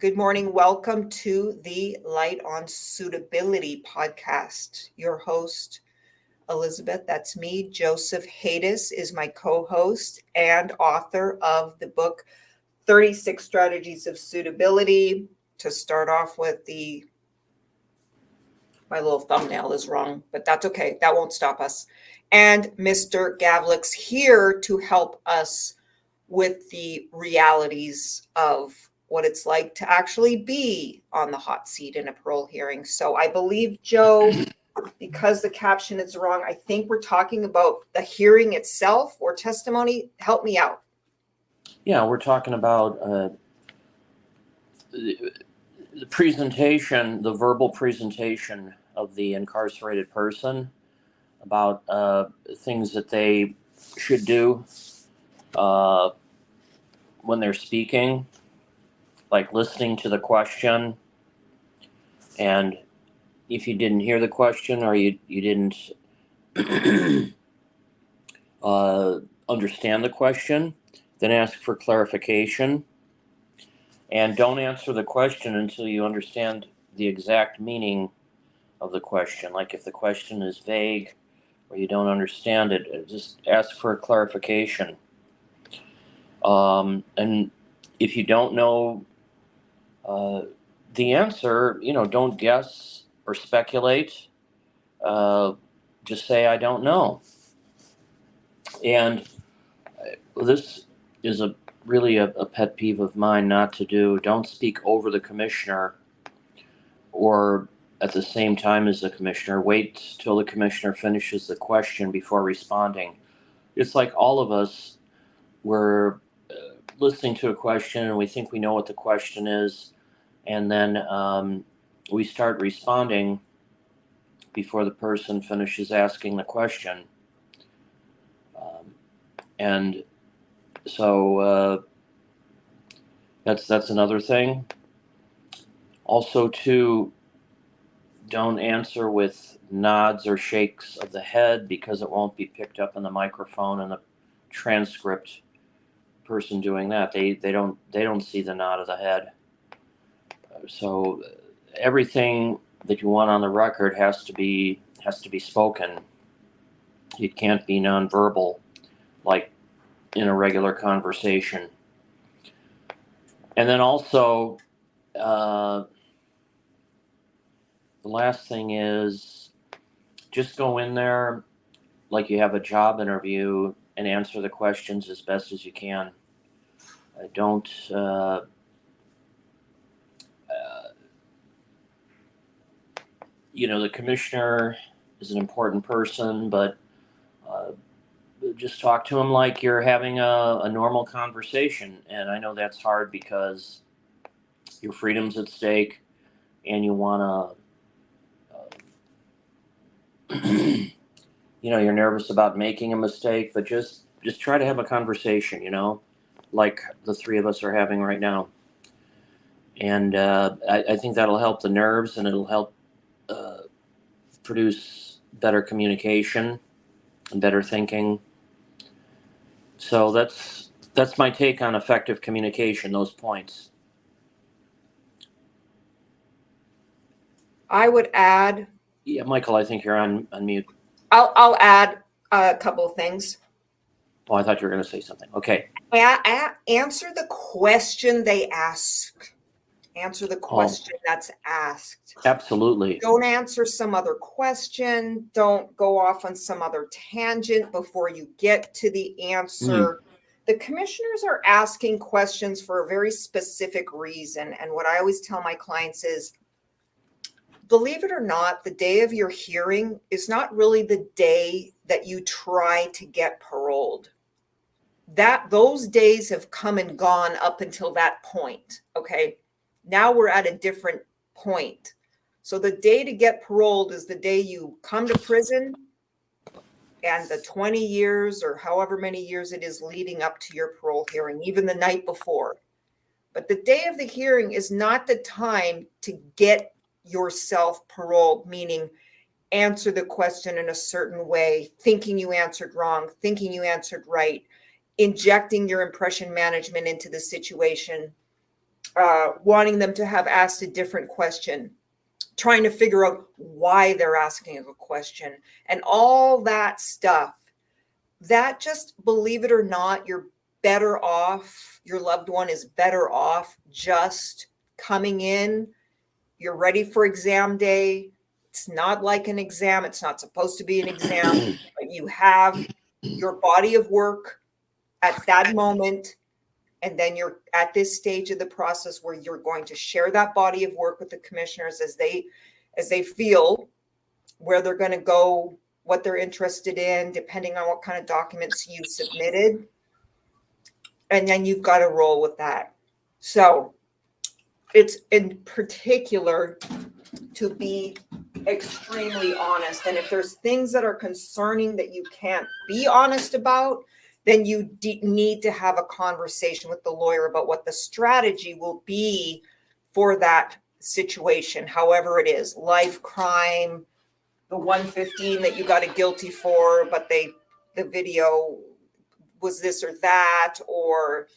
Good morning. Welcome to the Light on Suitability podcast. Your host, Elizabeth, that's me. Joseph Haytas is my co-host and author of the book 36 Strategies of Suitability. To start off with, my little thumbnail is wrong, but that's okay. That won't stop us. And Mr. Gawlik's here to help us with the realities of what it's like to actually be on the hot seat in a parole hearing. So I believe, Joe, because the caption is wrong, I think we're talking about the hearing itself or testimony. Help me out. Yeah, we're talking about the presentation, the verbal presentation of the incarcerated person about things that they should do when they're speaking, like listening to the question. And if you didn't hear the question or you didn't understand the question, then ask for clarification. And don't answer the question until you understand the exact meaning of the question. Like if the question is vague or you don't understand it, just ask for a clarification. And if you don't know the answer, don't guess or speculate. Just say, I don't know. And this is really a pet peeve of mine not to do. Don't speak over the commissioner or at the same time as the commissioner. Wait till the commissioner finishes the question before responding. It's like all of us were listening to a question and we think we know what the question is, and then we start responding before the person finishes asking the question. And so that's another thing. Also, too, don't answer with nods or shakes of the head because it won't be picked up in the microphone and the transcript. Person doing that, they don't see the nod of the head. So everything that you want on the record has to be spoken. It can't be nonverbal like in a regular conversation. And then also the last thing is just go in there like you have a job interview and answer the questions as best as you can. Don't the commissioner is an important person, but just talk to him like you're having a normal conversation. And I know that's hard because your freedom's at stake and you want to you're nervous about making a mistake, but just try to have a conversation, like the three of us are having right now. And I think that'll help the nerves and it'll help produce better communication and better thinking. So that's my take on effective communication, those points. I would add. Yeah, Michael, I think you're on mute. I'll add a couple of things. Oh, I thought you were going to say something. Okay. Answer the question they ask. Answer the question that's asked. Absolutely. Don't answer some other question. Don't go off on some other tangent before you get to the answer. The commissioners are asking questions for a very specific reason. And what I always tell my clients is, believe it or not, the day of your hearing is not really the day that you try to get paroled. Those days have come and gone up until that point. Okay. Now we're at a different point. So the day to get paroled is the day you come to prison and the 20 years or however many years it is leading up to your parole hearing, even the night before. But the day of the hearing is not the time to get yourself paroled, meaning answer the question in a certain way, thinking you answered wrong, thinking you answered right, injecting your impression management into the situation. wanting them to have asked a different question, trying to figure out why they're asking a question, and all that stuff. That just, believe it or not, you're better off. Your loved one is better off just coming in. You're ready for exam day. It's not like an exam. It's not supposed to be an exam, but you have your body of work at that moment. And then you're at this stage of the process where you're going to share that body of work with the commissioners as they feel where they're going to go, what they're interested in, depending on what kind of documents you submitted. And then you've got to roll with that. So it's in particular to be extremely honest. And if there's things that are concerning that you can't be honest about, then you need to have a conversation with the lawyer about what the strategy will be for that situation, however it is. Life, crime, the 115 that you got a guilty for, but the video was this or that, or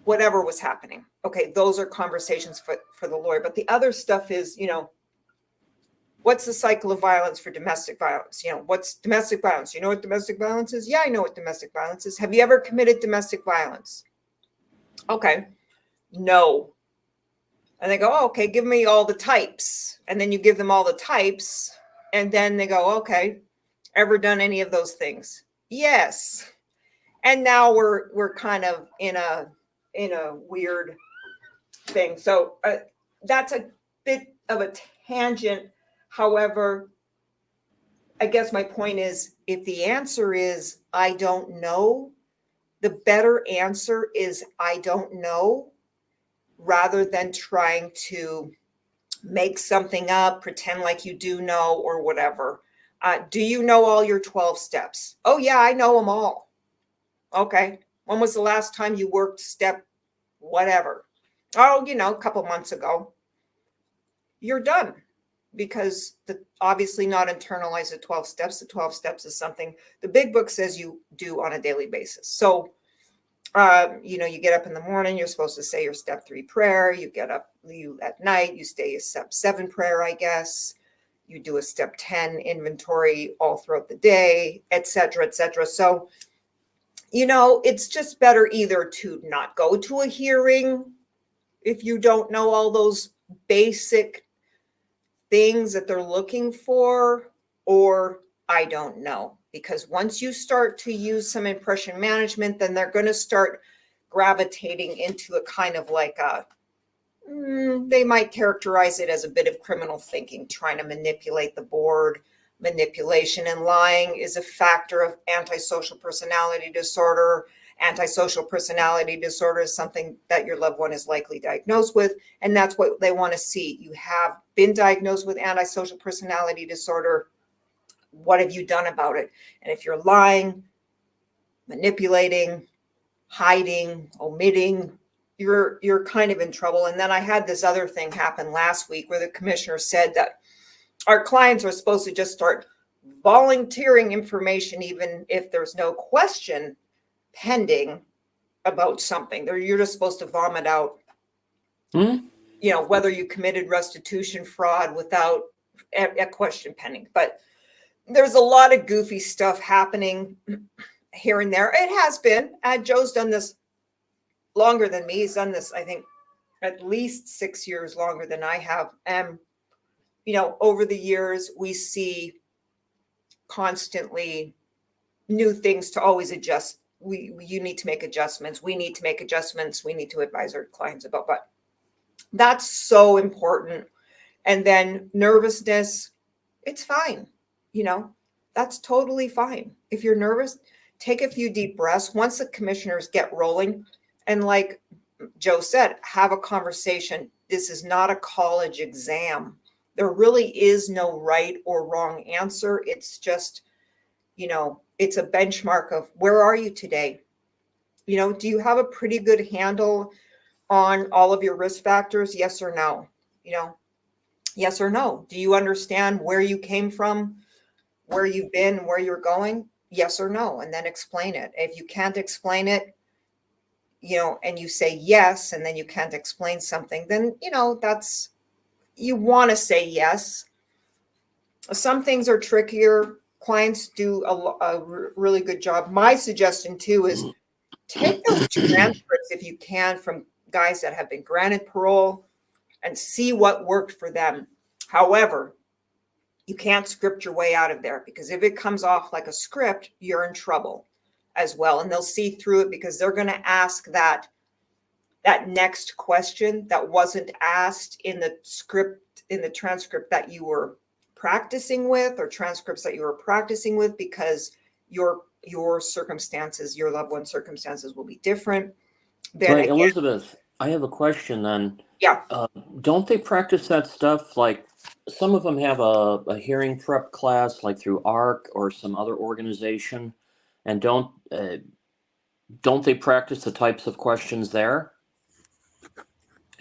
whatever was happening. Okay, those are conversations for the lawyer. But the other stuff is, what's the cycle of violence for domestic violence? What's domestic violence? You know what domestic violence is? Yeah, I know what domestic violence is. Have you ever committed domestic violence? Okay, no. And they go, oh, okay, give me all the types. And then you give them all the types. And then they go, okay, ever done any of those things? Yes. And now we're kind of in a weird thing. So that's a bit of a tangent. However, I guess my point is, if the answer is I don't know, the better answer is I don't know, rather than trying to make something up, pretend like you do know, or whatever. Do you know all your 12 steps? Oh, yeah, I know them all. Okay. When was the last time you worked step whatever? Oh, a couple months ago. You're done, because obviously not internalize the 12 steps. The 12 steps is something the big book says you do on a daily basis. So, you get up in the morning, you're supposed to say your step 3 prayer. You get up, at night, you stay a step 7 prayer, I guess. You do a step 10 inventory all throughout the day, et cetera, et cetera. So, it's just better either to not go to a hearing if you don't know all those basic things that they're looking for, or I don't know. Because once you start to use some impression management, then they're going to start gravitating into a kind of like they might characterize it as a bit of criminal thinking, trying to manipulate the board. Manipulation and lying is a factor of antisocial personality disorder. Antisocial personality disorder is something that your loved one is likely diagnosed with, and that's what they want to see. You have been diagnosed with antisocial personality disorder. What have you done about it? And if you're lying, manipulating, hiding, omitting, you're kind of in trouble. And then I had this other thing happen last week where the commissioner said that our clients are supposed to just start volunteering information, even if there's no question pending about something. You're just supposed to vomit out, whether you committed restitution fraud without a question pending. But there's a lot of goofy stuff happening here and there. It has been. Joe's done this longer than me. He's done this, I think, at least 6 years longer than I have. And, over the years, we see constantly new things to always adjust. You need to make adjustments. We need to make adjustments. We need to advise our clients about, but that's so important. And then nervousness, it's fine. That's totally fine. If you're nervous, take a few deep breaths. Once the commissioners get rolling, and like Joe said, have a conversation. This is not a college exam. There really is no right or wrong answer. It's just, it's a benchmark of where are you today? Do you have a pretty good handle on all of your risk factors? Yes or no? Yes or no? Do you understand where you came from, where you've been, where you're going? Yes or no? And then explain it. If you can't explain it, and you say yes, and then you can't explain something, then, you want to say yes. Some things are trickier. Clients do a really good job. My suggestion too is take those transcripts if you can from guys that have been granted parole and see what worked for them. However, you can't script your way out of there, because if it comes off like a script, you're in trouble as well. And they'll see through it, because they're going to ask that next question that wasn't asked in the script, in the transcript that you were practicing with, or transcripts that you were practicing with, because your circumstances, your loved one's circumstances will be different. Then Right, again, Elizabeth, I have a question then. yeah, Don't they practice that stuff? Like some of them have a hearing prep class, like through ARC or some other organization, and don't they practice the types of questions there?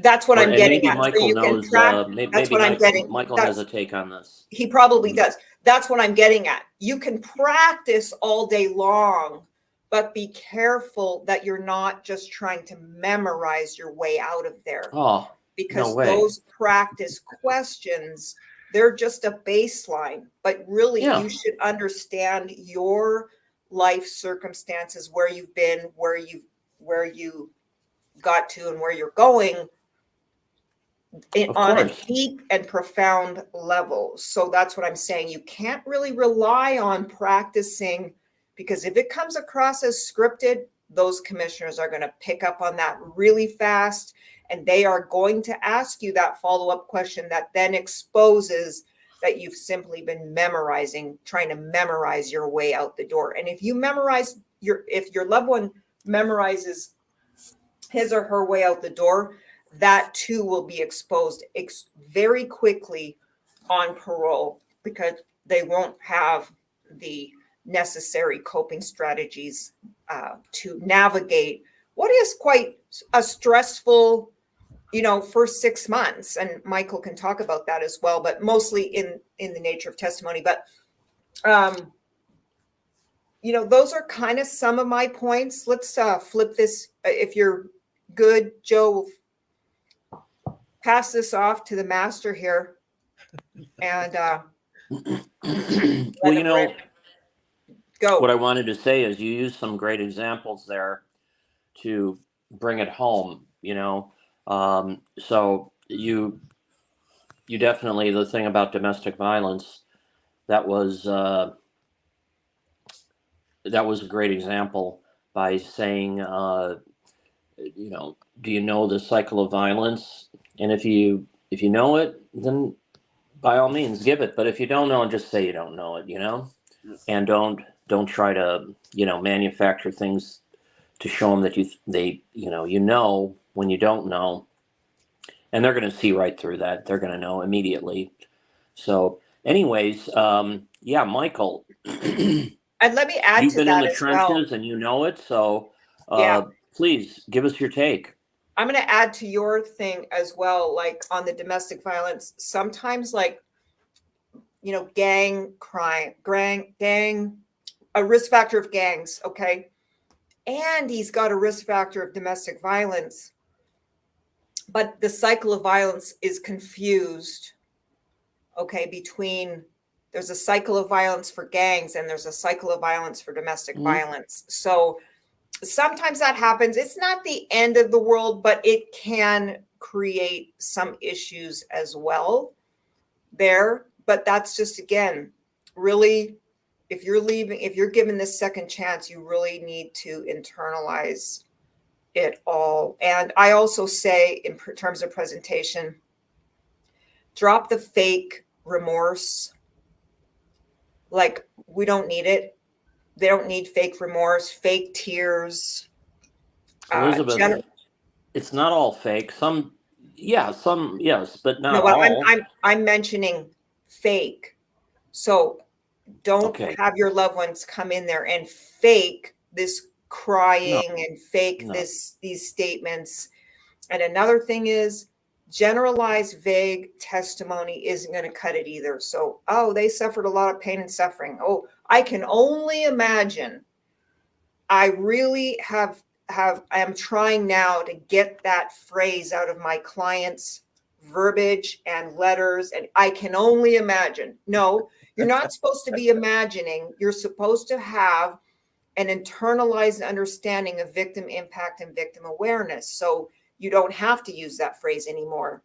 that's what Or I'm and getting maybe at. So Michael you can knows. track. That's Maybe what I'm Michael getting. Michael has a take on this. He probably does. That's what I'm getting at. You can practice all day long, but be careful that you're not just trying to memorize your way out of there, Oh, no because way. those practice questions, they're just a baseline. But really, Yeah, you should understand your life circumstances, where you've been, where you got to, and where you're going, of on a course. deep and profound level. So that's what I'm saying. You can't really rely on practicing, because if it comes across as scripted, those commissioners are going to pick up on that really fast, and they are going to ask you that follow-up question that then exposes that you've simply been trying to memorize your way out the door. And if if your loved one memorizes his or her way out the door, that too will be exposed very quickly on parole, because they won't have the necessary coping strategies to navigate what is quite a stressful, first 6 months. And Michael can talk about that as well, but mostly in the nature of testimony. But those are kind of some of my points. Let's flip this. If you're good, Joe, pass this off to the master here, and Well, let him go. what I wanted to say is you used some great examples there to bring it home. So you definitely, the thing about domestic violence, that was a great example by saying, do you know the cycle of violence? And if you know it, then by all means give it. But if you don't know, just say you don't know it. And don't try to manufacture things to show them that you know when you don't know. And they're going to see right through that. They're going to know immediately. So, anyways, yeah, Michael, And let me add you've to been in that the as well. trenches and you know it. So, Yeah, please give us your take. I'm going to add to your thing as well, like on the domestic violence. Sometimes, like, gang crime, a risk factor of gangs, okay? And he's got a risk factor of domestic violence, but the cycle of violence is confused, okay, between there's a cycle of violence for gangs and there's a cycle of violence for domestic violence. So sometimes that happens. It's not the end of the world, but it can create some issues as well there. But that's just, again, really, if you're given this second chance, you really need to internalize it all. And I also say, in terms of presentation, drop the fake remorse. Like, we don't need it. They don't need fake remorse, fake tears. Elizabeth, it's not all fake. Some yes, but No, not well, all. I'm mentioning fake. So don't Okay. have your loved ones come in there and fake this No, crying and fake no. these statements. And another thing is, generalized vague testimony isn't going to cut it either. So, oh, they suffered a lot of pain and suffering. Oh, I can only imagine. I really have am trying now to get that phrase out of my clients' verbiage and letters. And I can only imagine. No, you're not supposed to be imagining. You're supposed to have an internalized understanding of victim impact and victim awareness. So you don't have to use that phrase anymore.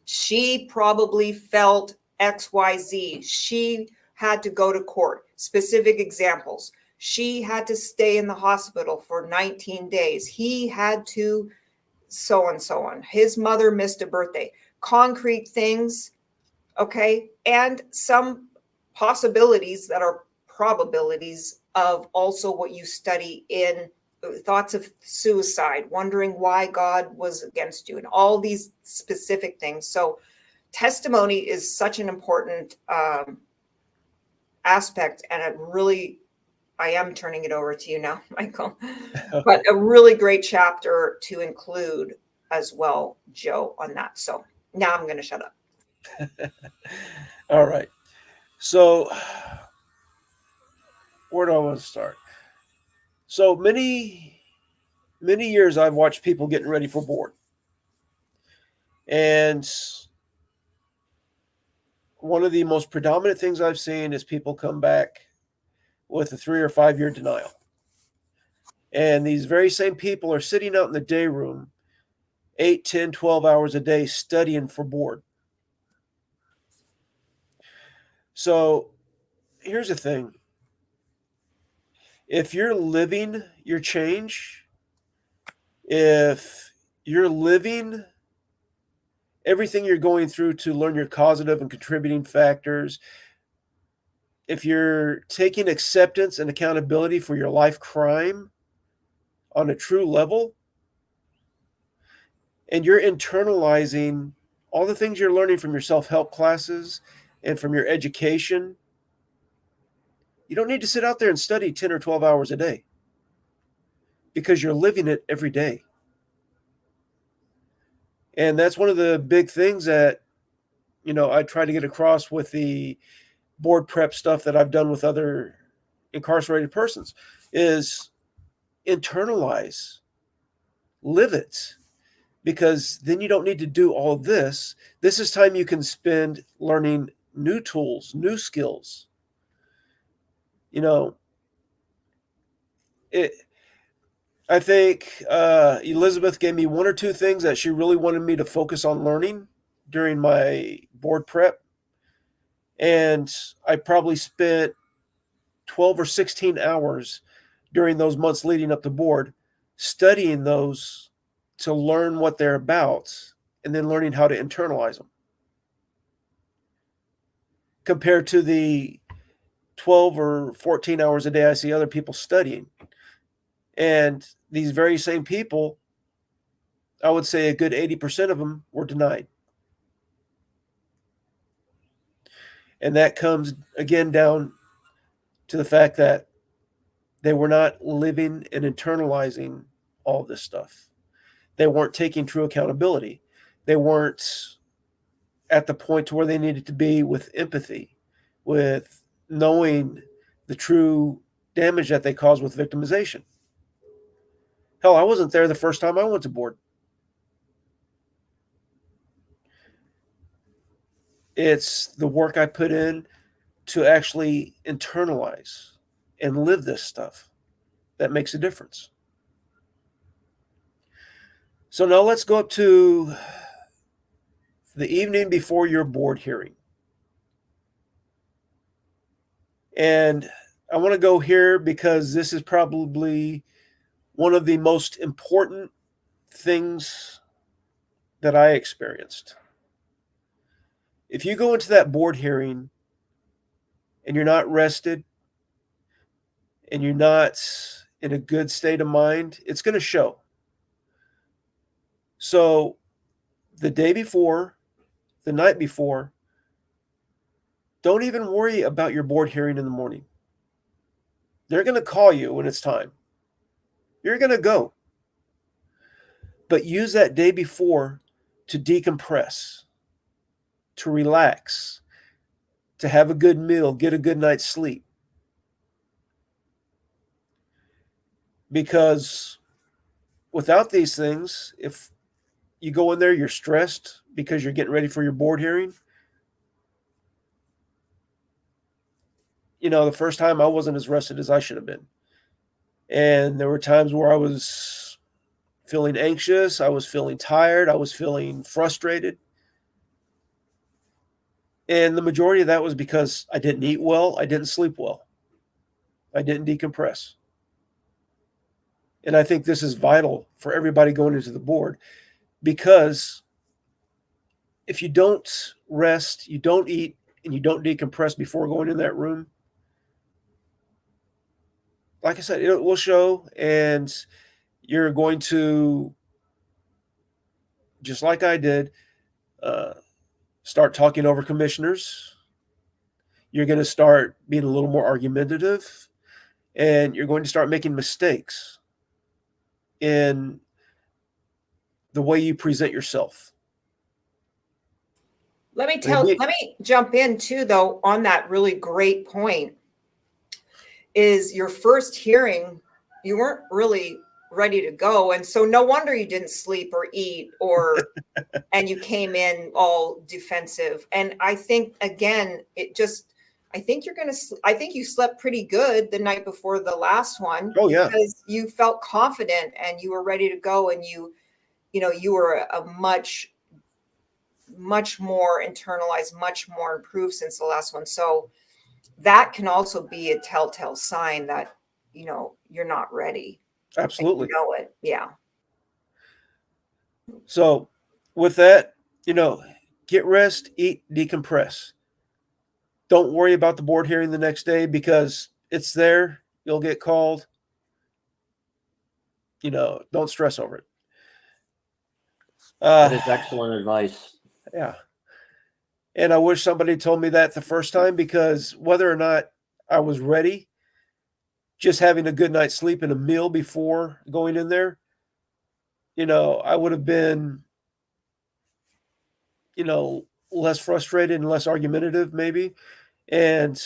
She probably felt XYZ. She had to go to court. Specific examples. She had to stay in the hospital for 19 days. He had to so and so on. His mother missed a birthday. Concrete things, okay? And some possibilities that are probabilities of also what you study in thoughts of suicide, wondering why God was against you, and all these specific things. So testimony is such an important aspect, and I am turning it over to you now, Michael, but a really great chapter to include as well, Joe, on that. So now I'm going to shut up. All right. So where do I want to start? So many years I've watched people getting ready for board. And one of the most predominant things I've seen is people come back with a 3 or 5 year denial. And these very same people are sitting out in the day room 8, 10, 12 hours a day studying for board. So here's the thing. If you're living your change, if you're living everything you're going through to learn your causative and contributing factors, if you're taking acceptance and accountability for your life crime on a true level, and you're internalizing all the things you're learning from your self-help classes and from your education, you don't need to sit out there and study 10 or 12 hours a day because you're living it every day. And that's one of the big things that, I try to get across with the board prep stuff that I've done with other incarcerated persons is internalize, live it, because then you don't need to do all this. This is time you can spend learning new tools, new skills. I think Elizabeth gave me 1 or 2 things that she really wanted me to focus on learning during my board prep. And I probably spent 12 or 16 hours during those months leading up to board studying those to learn what they're about and then learning how to internalize them. Compared to the 12 or 14 hours a day I see other people studying. And these very same people, I would say a good 80% of them were denied. And that comes again down to the fact that they were not living and internalizing all this stuff. They weren't taking true accountability. They weren't at the point to where they needed to be with empathy, with knowing the true damage that they cause with victimization. Hell, I wasn't there the first time I went to board. It's the work I put in to actually internalize and live this stuff that makes a difference. So now let's go up to the evening before your board hearing. And I want to go here because this is probably one of the most important things that I experienced. If you go into that board hearing and you're not rested and you're not in a good state of mind, it's going to show. So the day before, the night before, don't even worry about your board hearing in the morning. They're going to call you when it's time. You're going to go. But use that day before to decompress, to relax, to have a good meal, get a good night's sleep. Because without these things, if you go in there, you're stressed because you're getting ready for your board hearing. The first time I wasn't as rested as I should have been. And there were times where I was feeling anxious, I was feeling tired, I was feeling frustrated. And the majority of that was because I didn't eat well, I didn't sleep well, I didn't decompress. And I think this is vital for everybody going into the board, because if you don't rest, you don't eat, and you don't decompress before going in that room, like I said, it will show, and you're going to, just like I did, start talking over commissioners. You're going to start being a little more argumentative, and you're going to start making mistakes in the way you present yourself. Let me jump in too, though, on that really great point. Is your first hearing, you weren't really ready to go. And so no wonder you didn't sleep or eat and you came in all defensive. And I think, again, I think you slept pretty good the night before the last one. Oh, yeah. Because you felt confident and you were ready to go, and you were a much more internalized, much more improved since the last one. So that can also be a telltale sign that, you're not ready. Absolutely. You know it. Yeah. So with that, get rest, eat, decompress. Don't worry about the board hearing the next day, because it's there. You'll get called. Don't stress over it. That is excellent advice. Yeah. And I wish somebody told me that the first time, because whether or not I was ready, just having a good night's sleep and a meal before going in there, I would have been, less frustrated and less argumentative maybe. And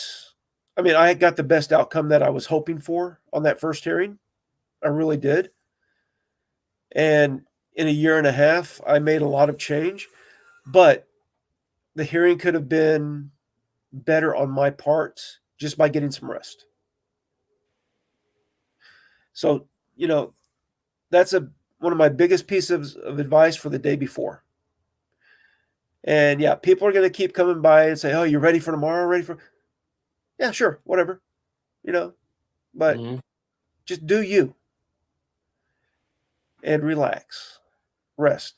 I mean, I got the best outcome that I was hoping for on that first hearing. I really did. And in a year and a half, I made a lot of change, but the hearing could have been better on my part just by getting some rest. So, that's one of my biggest pieces of advice for the day before. And yeah, people are going to keep coming by and say, "Oh, you ready for tomorrow? Ready for?" Yeah, sure, whatever, but just do you and relax, rest.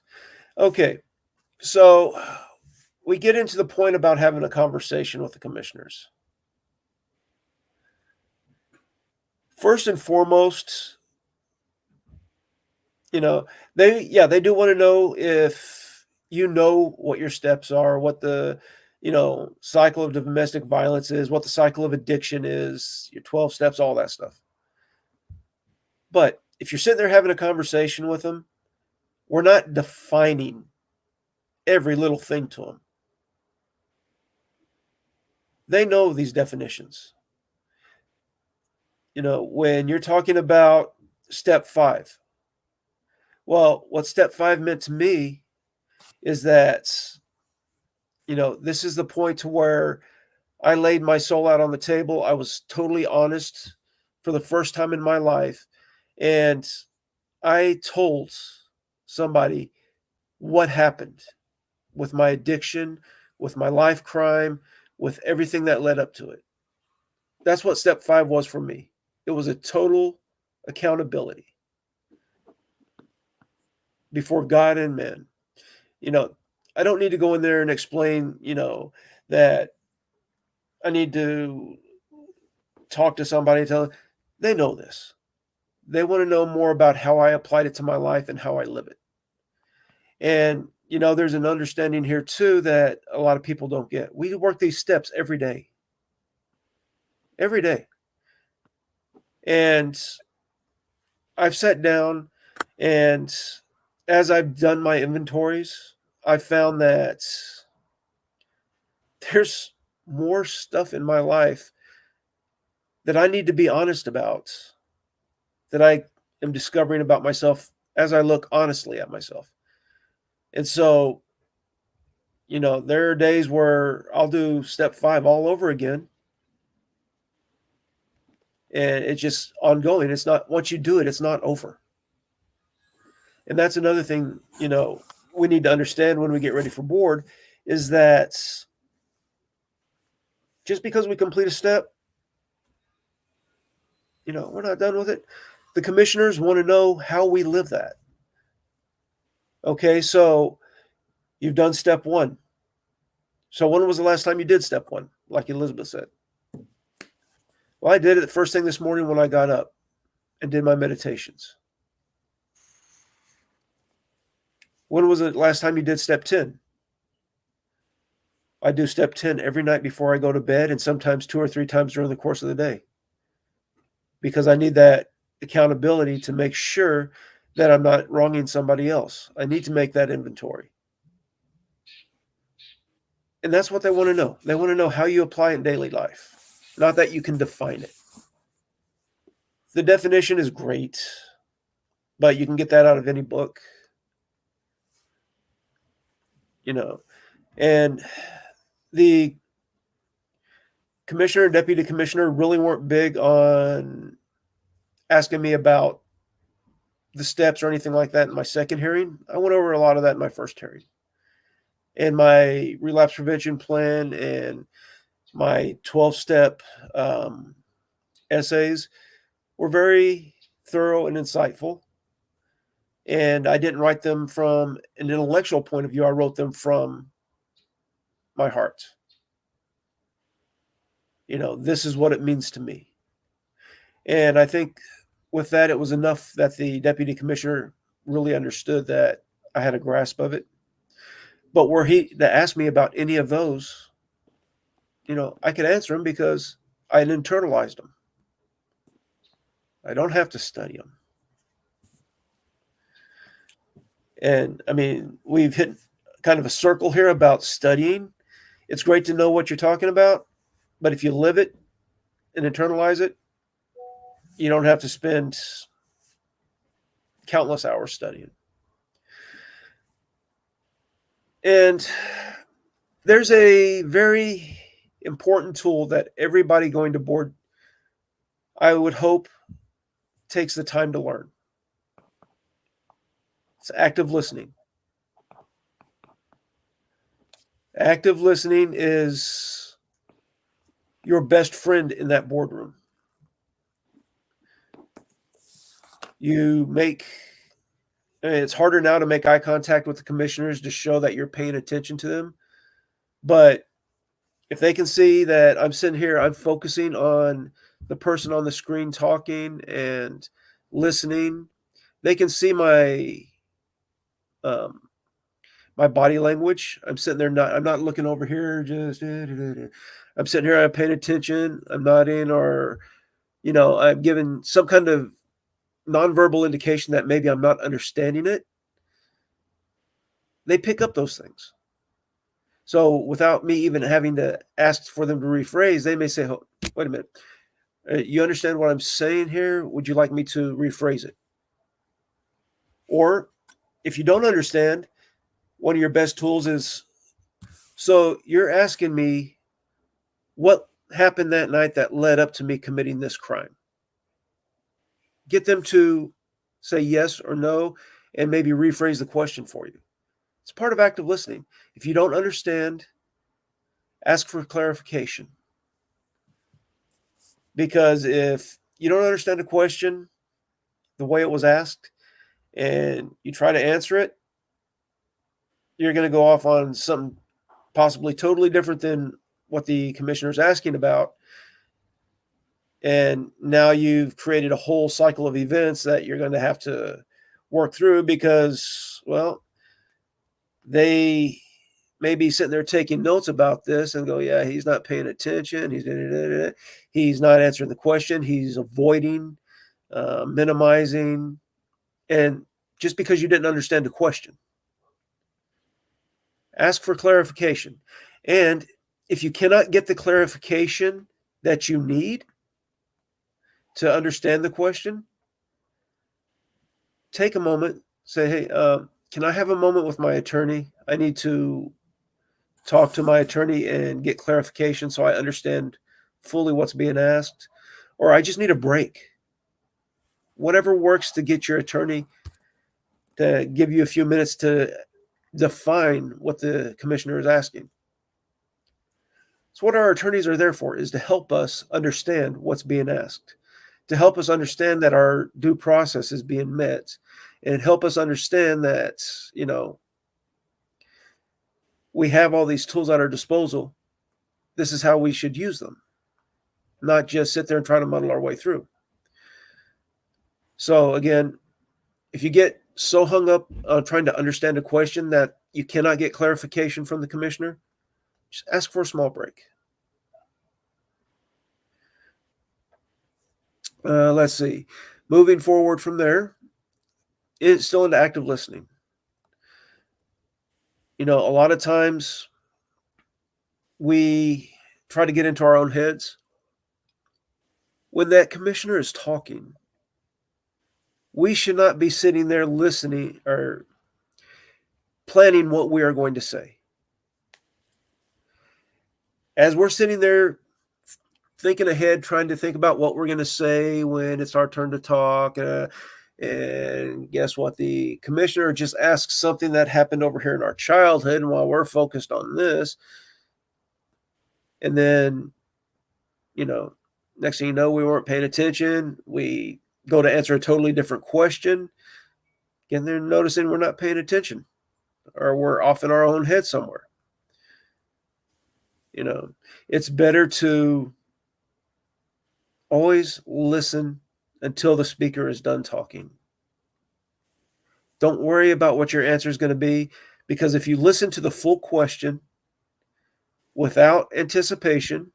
Okay, so we get into the point about having a conversation with the commissioners. First and foremost, they do want to know if you know what your steps are, what the cycle of domestic violence is, what the cycle of addiction is, your 12 steps, all that stuff. But if you're sitting there having a conversation with them, we're not defining every little thing to them. They know these definitions. When you're talking about step 5, well, what step 5 meant to me is that, this is the point to where I laid my soul out on the table. I was totally honest for the first time in my life. And I told somebody what happened with my addiction, with my life crime, with everything that led up to it. That's what step 5 was for me. It was a total accountability before God and men. I don't need to go in there and explain, that I need to talk to somebody, tell them. They know this. They want to know more about how I applied it to my life and how I live it. And, there's an understanding here too that a lot of people don't get. We work these steps every day. Every day. And I've sat down, and as I've done my inventories, I found that there's more stuff in my life that I need to be honest about, that I am discovering about myself as I look honestly at myself. And so, there are days where I'll do step 5 all over again. And it's just ongoing. It's not, once you do it, it's not over. And that's another thing, we need to understand when we get ready for board is that just because we complete a step, we're not done with it. The commissioners want to know how we live that. Okay, so you've done step 1. So when was the last time you did step 1? Like Elizabeth said. Well, I did it the first thing this morning when I got up and did my meditations. When was the last time you did step 10? I do step 10 every night before I go to bed, and sometimes 2 or 3 times during the course of the day, because I need that accountability to make sure that I'm not wronging somebody else. I need to make that inventory. And that's what they want to know. They want to know how you apply it in daily life, not that you can define it. The definition is great, but you can get that out of any book. And the commissioner and deputy commissioner really weren't big on asking me about the steps or anything like that in my second hearing. I went over a lot of that in my first hearing. And my relapse prevention plan and my 12-step essays were very thorough and insightful. And I didn't write them from an intellectual point of view. I wrote them from my heart. This is what it means to me. And I think with that, it was enough that the deputy commissioner really understood that I had a grasp of it. But were he to ask me about any of those, I could answer them because I had internalized them. I don't have to study them. And I mean, we've hit kind of a circle here about studying. It's great to know what you're talking about, but if you live it and internalize it, you don't have to spend countless hours studying. And there's a very important tool that everybody going to board, I would hope, takes the time to learn. It's active listening. Active listening is your best friend in that boardroom. It's harder now to make eye contact with the commissioners to show that you're paying attention to them. But if they can see that I'm sitting here, I'm focusing on the person on the screen talking and listening, they can see my body language. I'm sitting there, I'm not looking over here, I'm sitting here, I'm paying attention, I'm nodding, or, I'm giving some kind of nonverbal indication that maybe I'm not understanding it. They pick up those things. So without me even having to ask for them to rephrase, they may say, oh, wait a minute, you understand what I'm saying here? Would you like me to rephrase it? Or if you don't understand, one of your best tools is, so you're asking me what happened that night that led up to me committing this crime. Get them to say yes or no and maybe rephrase the question for you. It's part of active listening. If you don't understand, ask for clarification. Because if you don't understand a question the way it was asked and you try to answer it, you're going to go off on something possibly totally different than what the commissioner is asking about. And now you've created a whole cycle of events that you're going to have to work through because, well, they may be sitting there taking notes about this and go, yeah, he's not paying attention. He's not answering the question. He's avoiding, minimizing. And just because you didn't understand the question, ask for clarification. And if you cannot get the clarification that you need to understand the question, take a moment, say, hey, can I have a moment with my attorney? I need to talk to my attorney and get clarification so I understand fully what's being asked, or I just need a break. Whatever works to get your attorney to give you a few minutes to define what the commissioner is asking. So what our attorneys are there for is to help us understand what's being asked, to help us understand that our due process is being met, and help us understand that, we have all these tools at our disposal. This is how we should use them, not just sit there and try to muddle our way through. So again, if you get so hung up on trying to understand a question that you cannot get clarification from the commissioner, just ask for a small break. Let's see. Moving forward from there, it's still into active listening. A lot of times we try to get into our own heads. When that commissioner is talking, we should not be sitting there listening or planning what we are going to say. As we're sitting there thinking ahead, trying to think about what we're going to say when it's our turn to talk, and guess what? The commissioner just asks something that happened over here in our childhood, and while we're focused on this, and then, next thing you know, we weren't paying attention. We go to answer a totally different question. Again, they're noticing we're not paying attention, or we're off in our own head somewhere. It's better to always listen until the speaker is done talking. Don't worry about what your answer is going to be, because if you listen to the full question without anticipation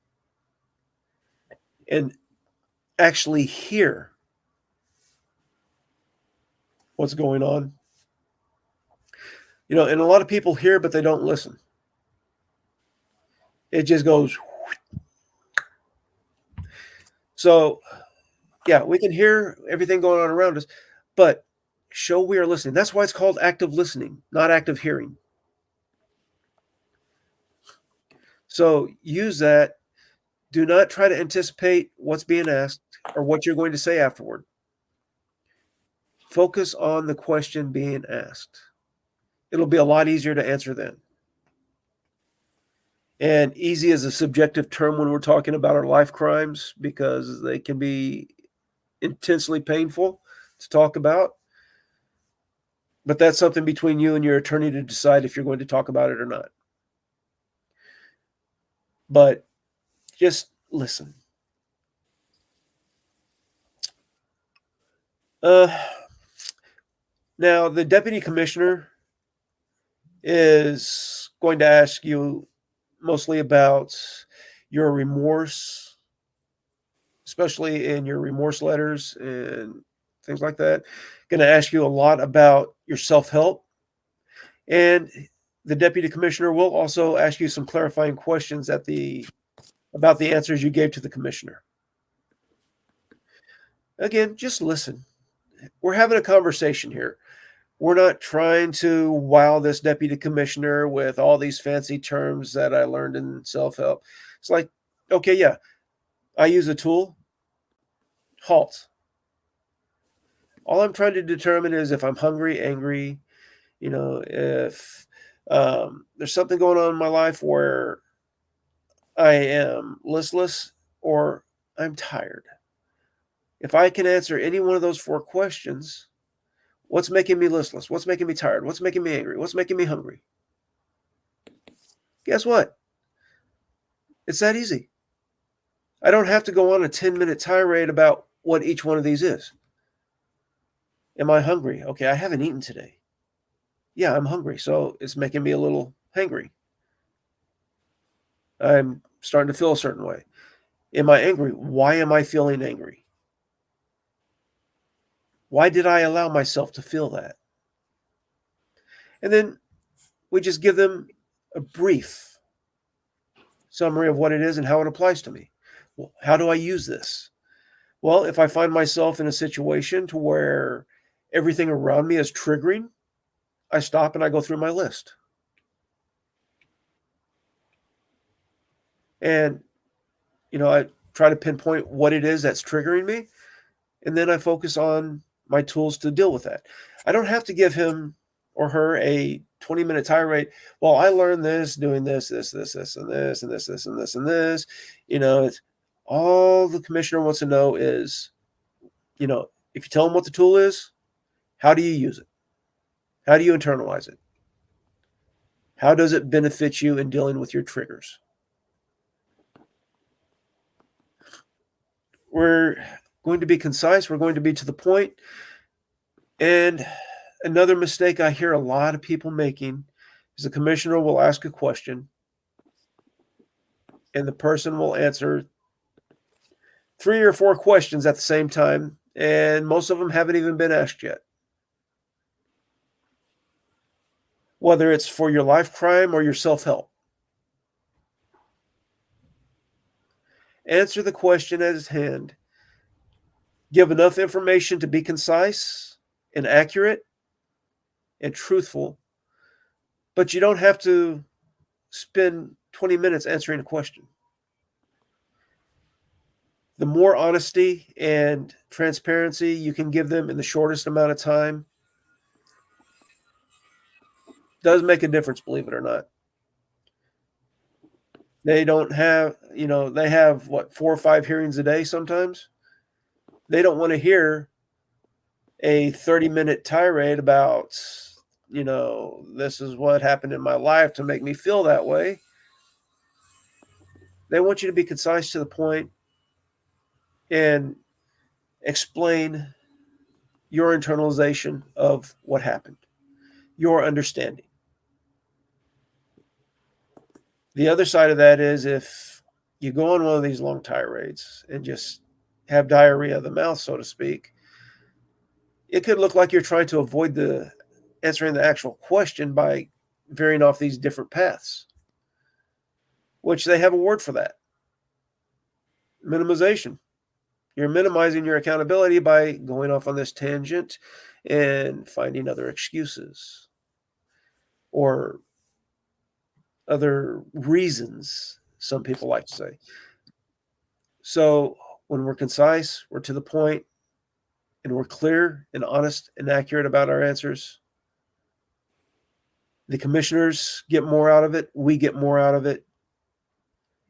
and actually hear what's going on, and a lot of people hear, but they don't listen. It just goes. So, yeah, we can hear everything going on around us, but show we are listening. That's why it's called active listening, not active hearing. So use that. Do not try to anticipate what's being asked or what you're going to say afterward. Focus on the question being asked. It'll be a lot easier to answer then. And easy is a subjective term when we're talking about our life crimes, because they can be intensely painful to talk about. But that's something between you and your attorney to decide if you're going to talk about it or not. But just listen. Now, the deputy commissioner is going to ask you mostly about your remorse, especially in your remorse letters and things like that. Going to ask you a lot about your self-help. And the deputy commissioner will also ask you some clarifying questions about the answers you gave to the commissioner. Again, just listen. We're having a conversation here. We're not trying to wow this deputy commissioner with all these fancy terms that I learned in self-help. It's like, okay, yeah, I use a tool. Halt. All I'm trying to determine is if I'm hungry, angry, if there's something going on in my life where I am listless or I'm tired. If I can answer any one of those 4 questions, what's making me listless? What's making me tired? What's making me angry? What's making me hungry? Guess what? It's that easy. I don't have to go on a 10-minute tirade about what each one of these is. Am I hungry? Okay, I haven't eaten today. Yeah, I'm hungry, so it's making me a little hangry. I'm starting to feel a certain way. Am I angry? Why am I feeling angry? Why did I allow myself to feel that? And then we just give them a brief summary of what it is and how it applies to me. Well, how do I use this? Well, if I find myself in a situation to where everything around me is triggering, I stop and I go through my list. And, I try to pinpoint what it is that's triggering me. And then I focus on my tools to deal with that. I don't have to give him or her a 20-minute tirade. Well, I learned this doing this, and this, and this, and this, and this, and this. It's all the commissioner wants to know is, if you tell them what the tool is, how do you use it? How do you internalize it? How does it benefit you in dealing with your triggers? We're going to be concise. We're going to be to the point. And another mistake I hear a lot of people making is the commissioner will ask a question and the person will answer 3 or 4 questions at the same time, and most of them haven't even been asked yet. Whether it's for your life crime or your self-help. Answer the question at hand. Give enough information to be concise and accurate and truthful, but you don't have to spend 20 minutes answering a question. The more honesty and transparency you can give them in the shortest amount of time does make a difference, believe it or not. They don't have, they have 4 or 5 hearings a day sometimes. They don't want to hear a 30-minute tirade about, this is what happened in my life to make me feel that way. They want you to be concise, to the point, and explain your internalization of what happened, your understanding. The other side of that is if you go on one of these long tirades and just have diarrhea of the mouth, so to speak, it could look like you're trying to avoid answering the actual question by veering off these different paths, which they have a word for that. Minimization. You're minimizing your accountability by going off on this tangent and finding other excuses or other reasons, some people like to say. So when we're concise, we're to the point, and we're clear and honest and accurate about our answers, the commissioners get more out of it. We get more out of it.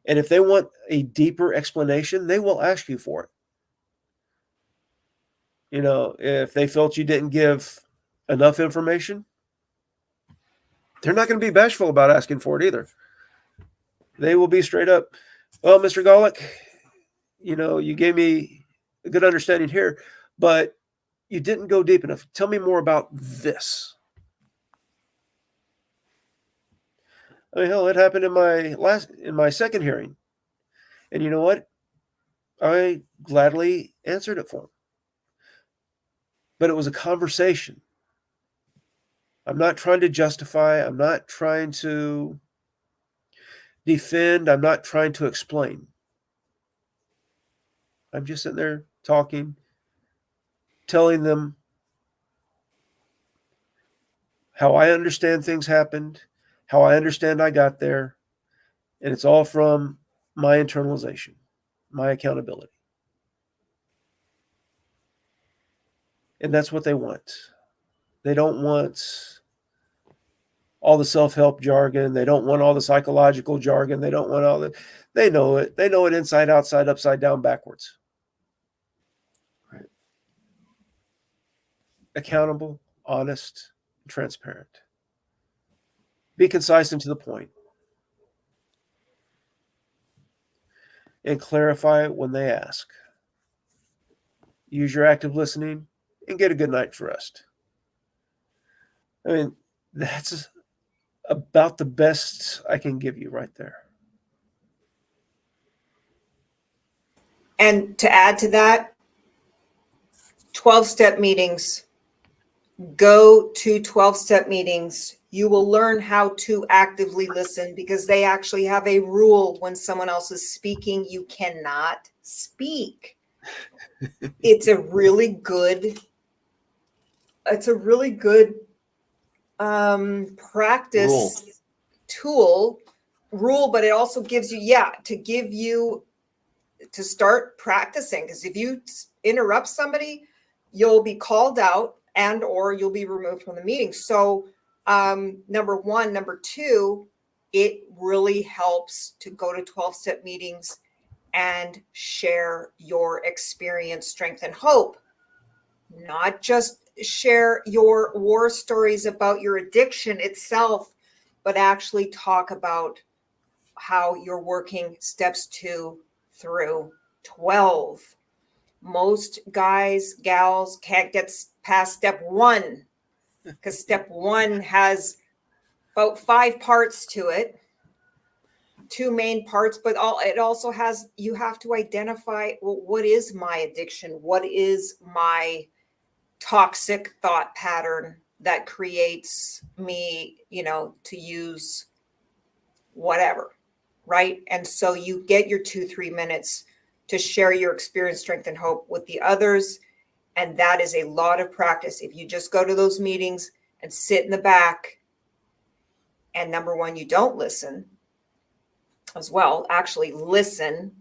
And if they want a deeper explanation, they will ask you for it. If they felt you didn't give enough information, they're not going to be bashful about asking for it either. They will be straight up, well, Mr. Gawlik, you gave me a good understanding here, but you didn't go deep enough. Tell me more about this. I mean, hell, it happened in my second hearing. And you know what? I gladly answered it for him. But it was a conversation. I'm not trying to justify. I'm not trying to defend. I'm not trying to explain. I'm just sitting there talking, telling them how I understand things happened, how I understand I got there, and it's all from my internalization, my accountability. And that's what they want. They don't want all the self-help jargon. They don't want all the psychological jargon. They don't want they know it. They know it inside, outside, upside down, backwards. Right. Accountable, honest, transparent. Be concise and to the point. And clarify when they ask. Use your active listening and get a good night's rest. I mean, that's about the best I can give you right there. And to add to that, 12-step meetings. Go to 12-step meetings. You will learn how to actively listen, because they actually have a rule: when someone else is speaking, you cannot speak. It's a really good it's a really good practice rule, but it also gives you, to start practicing, because if you interrupt somebody, you'll be called out and or you'll be removed from the meeting. So number one. Number two, it really helps to go to 12-step meetings and share your experience, strength, and hope. Not just share your war stories about your addiction itself, but actually talk about how you're working steps 2 through 12. Most guys, gals can't get past step 1 because step 1 has about 5 parts to it, 2 main parts, but it also has, you have to identify, well, what is my addiction? What is my toxic thought pattern that creates me, to use whatever, right? And so you get your 2-3 minutes to share your experience, strength, and hope with the others. And that is a lot of practice. If you just go to those meetings and sit in the back, and number one, you don't listen as well, actually listen,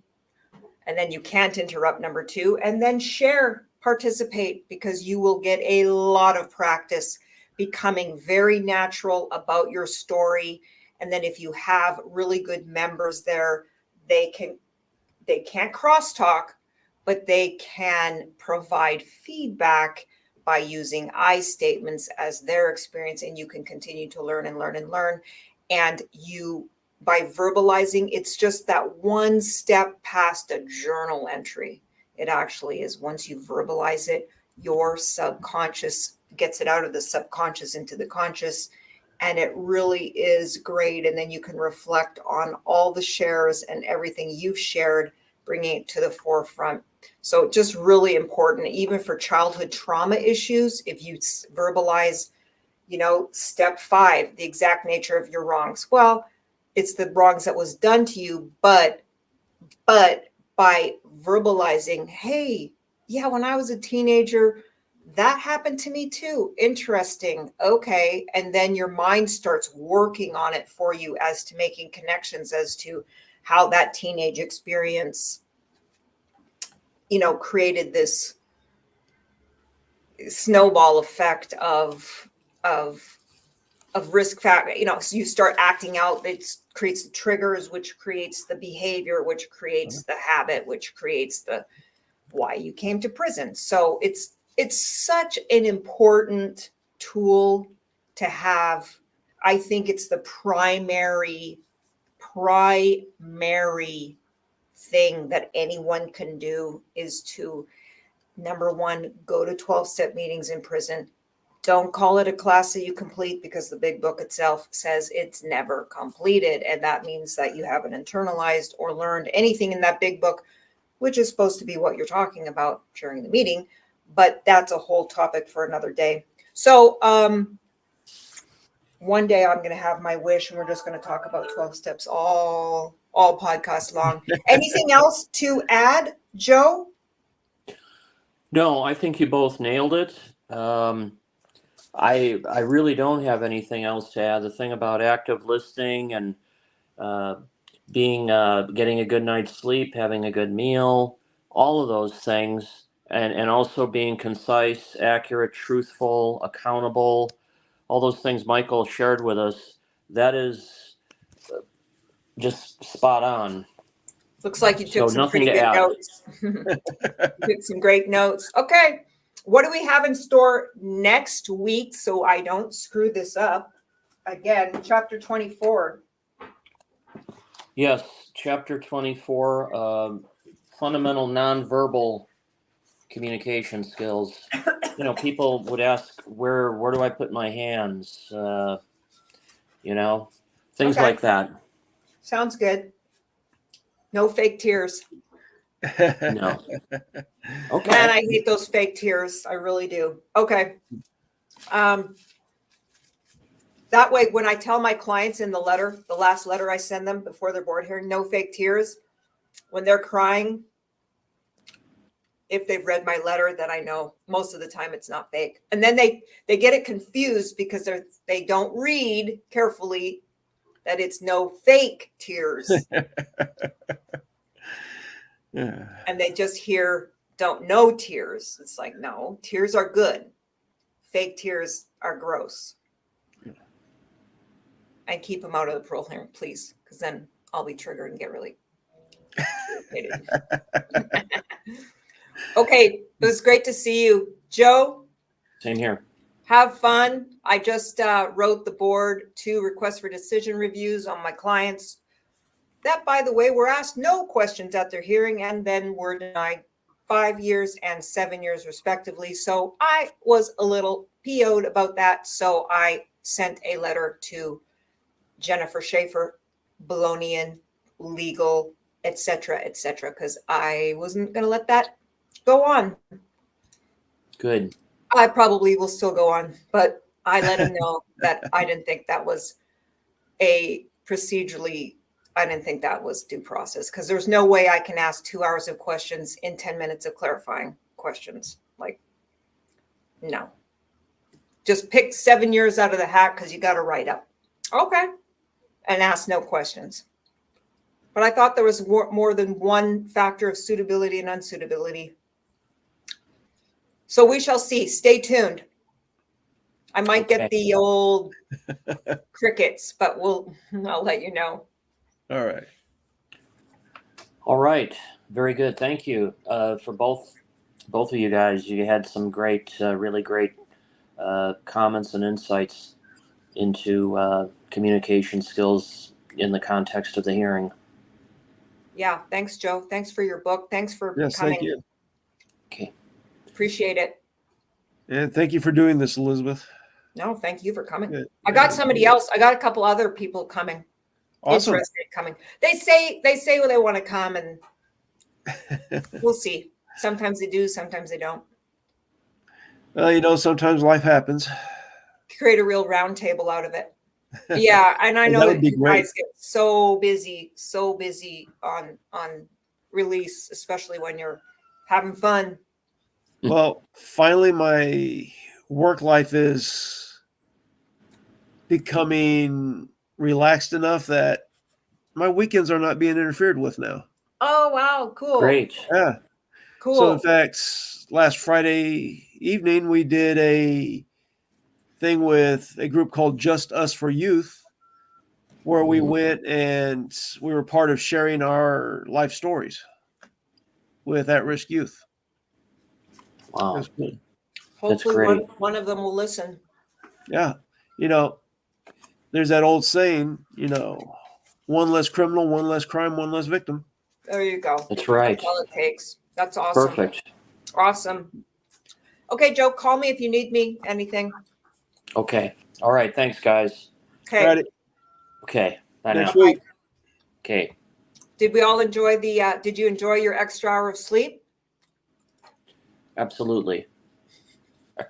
and then you can't interrupt, number 2, and then share, participate, because you will get a lot of practice becoming very natural about your story. And then if you have really good members there, they can't crosstalk, but they can provide feedback by using I statements as their experience, and you can continue to learn and learn and learn. And you, by verbalizing, it's just that one step past a journal entry. It actually is. Once you verbalize it, your subconscious gets it out of the subconscious into the conscious, and it really is great. And then you can reflect on all the shares and everything you've shared, bringing it to the forefront. So just really important, even for childhood trauma issues, if you verbalize, step 5, the exact nature of your wrongs. Well, it's the wrongs that was done to you, but by verbalizing, hey, yeah, when I was a teenager, that happened to me too. Interesting. Okay. And then your mind starts working on it for you as to making connections as to how that teenage experience, created this snowball effect of risk factor. So you start acting out, it creates the triggers, which creates the behavior, which creates the habit, which creates the why you came to prison. So it's such an important tool to have. I think it's the primary thing that anyone can do is to, number one, go to 12-step meetings in prison. Don't call it a class that you complete, because the big book itself says it's never completed. And that means that you haven't internalized or learned anything in that big book, which is supposed to be what you're talking about during the meeting. But that's a whole topic for another day. So one day I'm going to have my wish, and we're just going to talk about 12 steps all podcast long. Anything else to add, Joe? No, I think you both nailed it. I really don't have anything else to add. The thing about active listening and getting a good night's sleep, having a good meal, all of those things, and also being concise, accurate, truthful, accountable, all those things Michael shared with us, that is just spot on. Looks like you took So some pretty nothing to good add. notes. Took some great notes. Okay. What do we have in store next week so I don't screw this up? Again, chapter 24. Yes, chapter 24, fundamental nonverbal communication skills. People would ask, where do I put my hands? Things Okay. like that. Sounds good. No fake tears. No. Okay. Man, I hate those fake tears. I really do. Okay. That way, when I tell my clients in the last letter I send them before their board hearing, no fake tears, when they're crying, if they've read my letter, that I know most of the time it's not fake. And then they get it confused because they don't read carefully that it's no fake tears. Yeah. And they just hear don't know tears. It's like, no, tears are good. Fake tears are gross. And keep them out of the parole hearing, please, because then I'll be triggered and get really irritated. Okay, it was great to see you. Joe, Same here. have fun. I just wrote the board 2 requests for decision reviews on my clients that, by the way, were asked no questions at their hearing and then were denied 5 years and 7 years respectively. So I was a little PO'd about that. So I sent a letter to Jennifer Schaefer, Bolognian, legal, etc., because I wasn't going to let that go on. Good. I probably will still go on, but I let him know that I didn't think that was I didn't think that was due process, because there's no way I can ask 2 hours of questions in 10 minutes of clarifying questions. Like, no. Just pick 7 years out of the hat because you got to write up. Okay. And ask no questions. But I thought there was more than one factor of suitability and unsuitability. So we shall see. Stay tuned. I might get the old crickets, but I'll let you know. All right. All right. Very good. Thank you for both of you guys. You had some great, really great comments and insights into communication skills in the context of the hearing. Yeah. Thanks, Joe. Thanks for your book. Thanks for Yes, coming. thank you. Okay. Appreciate it. And thank you for doing this, Elizabeth. No, thank you for coming. Good. I got somebody else. I got a couple other people coming. Awesome. Interested in coming. They say when they want to come, and we'll see. Sometimes they do, sometimes they don't. Well, sometimes life happens. Create a real round table out of it. Yeah, and I know that you guys get so busy on release, especially when you're having fun. Well, finally, my work life is becoming relaxed enough that my weekends are not being interfered with now. Oh, wow. Cool. Great. Yeah. Cool. So, in fact, last Friday evening, we did a thing with a group called Just Us for Youth, where we went and we were part of sharing our life stories with at-risk youth. Wow. That's cool. Hopefully one of them will listen. Yeah. There's that old saying, one less criminal, one less crime, one less victim. There you go. That's right. That's all it takes. That's awesome. Perfect. Awesome. Okay, Joe, call me if you need me, anything. Okay. All right. Thanks, guys. Okay. Got it. Okay. Bye Next now. week. Okay. Did we all enjoy did you enjoy your extra hour of sleep? Absolutely.